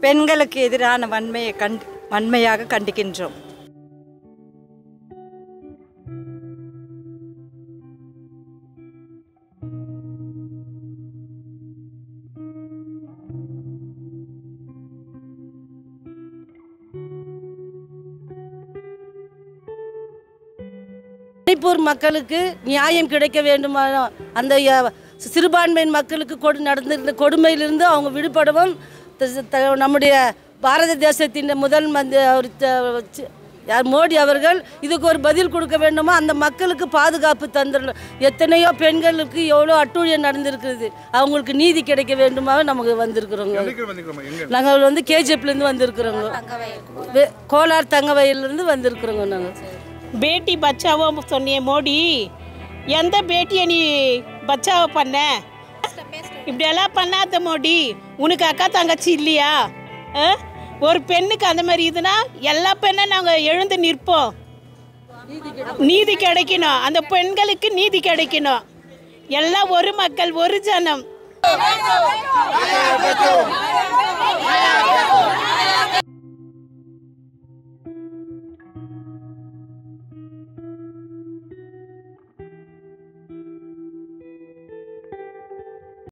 பெண்களுக்கு எதிரான வன்மையாக கண்டிக்கின்றோம். மணிப்பூர் மக்களுக்கு நியாயம் கிடைக்க வேண்டுமான அந்த சிறுபான்மையின் மக்களுக்கு நடந்திருந்த கொடுமையிலிருந்து அவங்க விடுபடவும் நம்முடைய பாரத தேசத்தின் முதல் மோடி அவர்கள் இதுக்கு ஒரு பதில் கொடுக்க வேண்டுமா, அந்த மக்களுக்கு பாதுகாப்பு தந்துடணும். எத்தனையோ பெண்களுக்கு எவ்வளோ அட்டூழியம் நடந்திருக்குது, அவங்களுக்கு நீதி கிடைக்க வேண்டுமாவே நமக்கு வந்திருக்கிறோங்க. நாங்கள் கேஜிஎஃப்லேருந்து வந்திருக்கிறோங்க, கோலார் தங்கவயலிருந்து வந்திருக்கிறோங்க. நாங்கள் பேட்டி பச்சாவோ சொன்னிய மோடி, எந்த பேட்டியை நீ பச்சாவோ பண்ண? இப்படியெல்லாம் பண்ணாத மோடி, உனக்கு அக்கா தங்கச்சி இல்லையா? ஒரு பெண்ணுக்கு அந்த மாதிரி இதுனா எல்லா பெண்ணும் நாங்கள் எழுந்து நிற்போம். நீதி கிடைக்கணும், அந்த பெண்களுக்கு நீதி கிடைக்கணும். எல்லாம் ஒரு மக்கள், ஒரு ஜனம்.